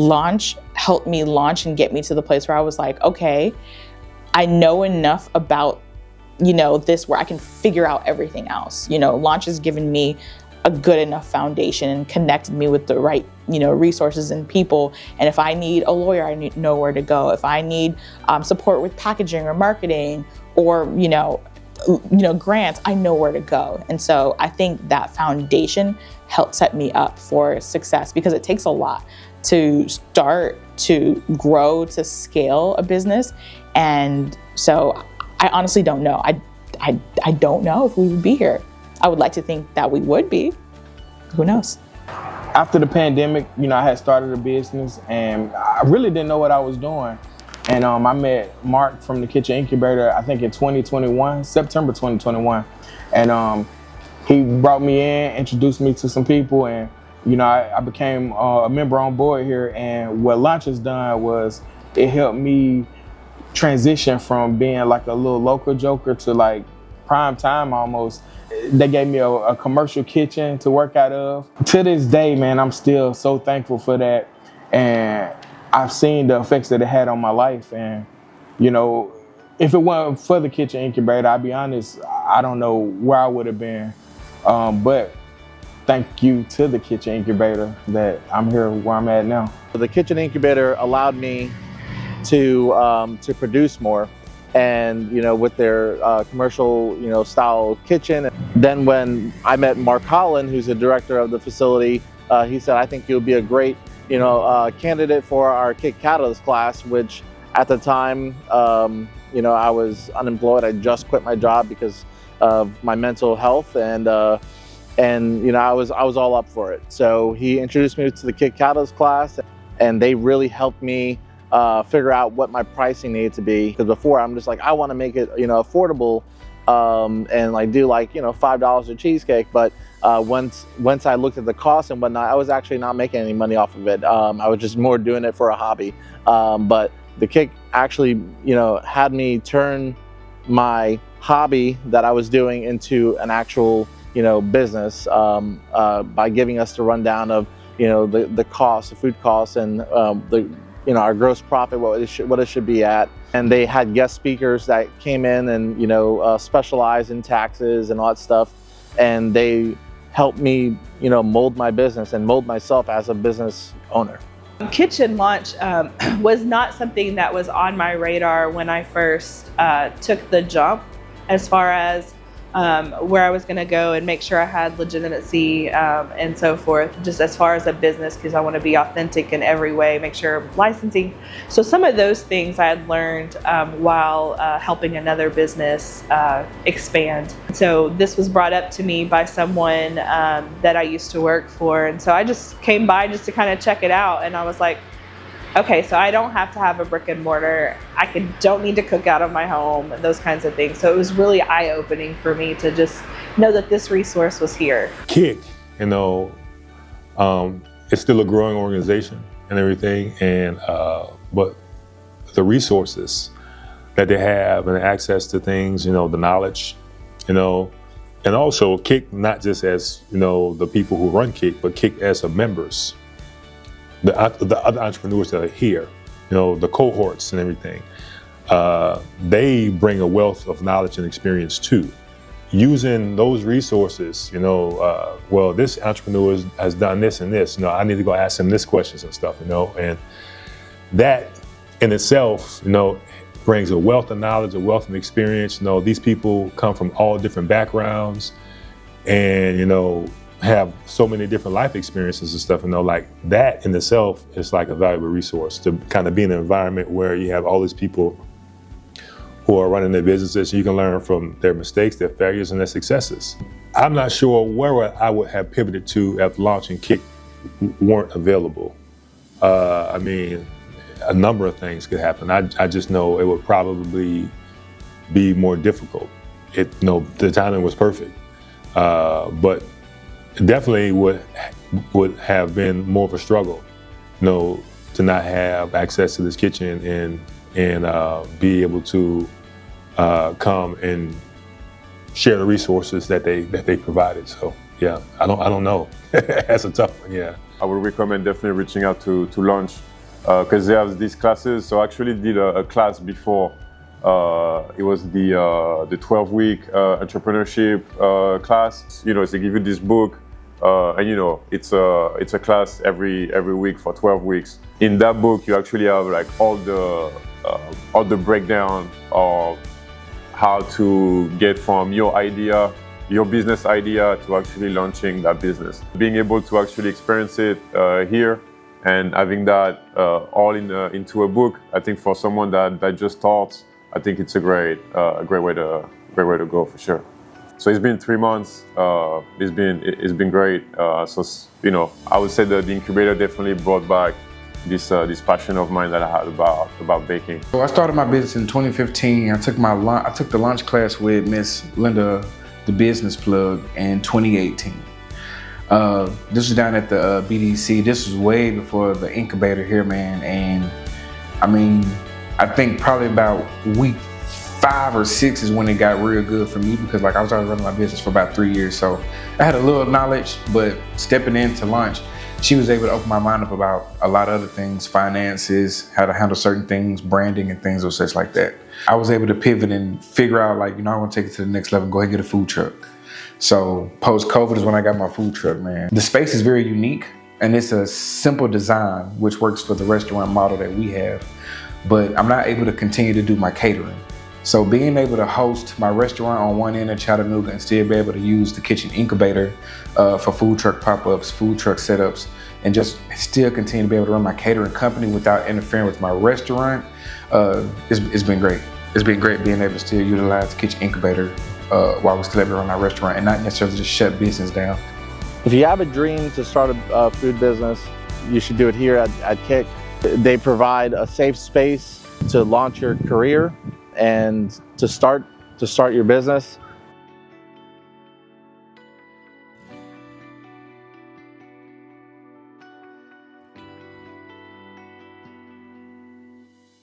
launch helped me launch and get me to the place where I was like, okay, I know enough about, this where I can figure out everything else. Launch has given me a good enough foundation and connected me with the right, resources and people. And if I need a lawyer, I know where to go. If I need support with packaging or marketing or, grants, I know where to go. And so I think that foundation helped set me up for success, because it takes a lot to start, to grow, to scale a business. And so I honestly don't know. I don't know if we would be here. I would like to think that we would be. Who knows? After the pandemic, I had started a business and I really didn't know what I was doing. And I met Mark from the Kitchen Incubator, I think in September 2021. And he brought me in, introduced me to some people, and I became a member on board here. And what Launch has done was it helped me transition from being like a little local joker to like prime time almost. They gave me a commercial kitchen to work out of. To this day, man, I'm still so thankful for that. And I've seen the effects that it had on my life. And, if it wasn't for the Kitchen Incubator, I'll be honest, I don't know where I would have been. But thank you to the Kitchen Incubator that I'm here where I'm at now. The Kitchen Incubator allowed me to produce more. And with their commercial style kitchen. Then when I met Mark Holland, who's the director of the facility, he said, I think you'll be a great candidate for our Kick Catalyst class, which at the time I was unemployed. I just quit my job because of my mental health, and I was all up for it. So he introduced me to the Kick Catalyst class, and they really helped me figure out what my pricing needed to be. Because before, I'm just like, I want to make it affordable and like do like $5 a cheesecake. But once I looked at the cost and whatnot, I was actually not making any money off of it. I was just more doing it for a hobby. But the Kick actually had me turn my hobby that I was doing into an actual business by giving us the rundown of the cost, the food costs, and our gross profit, what it should be at. And they had guest speakers that came in and specialized in taxes and all that stuff, and they helped me mold my business and mold myself as a business owner. Kitchen launch was not something that was on my radar when I first took the jump, as far as where I was going to go and make sure I had legitimacy and so forth, just as far as a business, because I want to be authentic in every way, make sure licensing. So some of those things I had learned while helping another business expand. So this was brought up to me by someone that I used to work for. And so I just came by just to kind of check it out. And I was like, okay, so I don't have to have a brick and mortar. Don't need to cook out of my home and those kinds of things. So it was really eye-opening for me to just know that this resource was here. Kick, it's still a growing organization and everything, and but the resources that they have and access to things, the knowledge, and also Kick not just as the people who run Kick, but Kick as members. The other entrepreneurs that are here, the cohorts and everything, they bring a wealth of knowledge and experience too. Using those resources, well, this entrepreneur has done this and this, I need to go ask him this questions and stuff, and that in itself, brings a wealth of knowledge, a wealth of experience. These people come from all different backgrounds and, have so many different life experiences and stuff, like that in itself is like a valuable resource to kind of be in an environment where you have all these people who are running their businesses. You can learn from their mistakes, their failures, and their successes. I'm not sure where I would have pivoted to after launching Kick weren't available. A number of things could happen. I just know it would probably be more difficult. The timing was perfect, but definitely would have been more of a struggle, to not have access to this kitchen and be able to come and share the resources that they provided. So yeah, I don't know. That's a tough one. Yeah. I would recommend definitely reaching out to Launch because they have these classes. So I actually did a class before. It was the 12-week entrepreneurship class. You know, so they give you this book, and you know, it's a class every week for 12 weeks. In that book, you actually have like all the breakdown of how to get from your idea, your business idea, to actually launching that business. Being able to actually experience it here and having that all into a book, I think for someone that just starts, I think it's a great way to go for sure. So it's been 3 months. It's been great. So you know, I would say that the incubator definitely brought back this passion of mine that I had about baking. So I started my business in 2015. I took the launch class with Miss Linda, the business plug, in 2018. This was down at the BDC. This was way before the incubator here, man. And I mean, I think probably about week 5 or 6 is when it got real good for me, because like I was already running my business for about 3 years. So I had a little knowledge, but stepping into launch, she was able to open my mind up about a lot of other things, finances, how to handle certain things, branding and things or such like that. I was able to pivot and figure out, like, you know, I want to take it to the next level, go ahead and get a food truck. So post-COVID is when I got my food truck, man. The space is very unique, and it's a simple design, which works for the restaurant model that we have, but I'm not able to continue to do my catering. So being able to host my restaurant on one end of Chattanooga and still be able to use the Kitchen Incubator for food truck pop-ups, food truck setups, and just still continue to be able to run my catering company without interfering with my restaurant, it's been great. It's been great being able to still utilize the Kitchen Incubator while we're still able to run our restaurant and not necessarily just shut business down. If you have a dream to start a food business, you should do it here at Kick. They provide a safe space to launch your career and to start your business.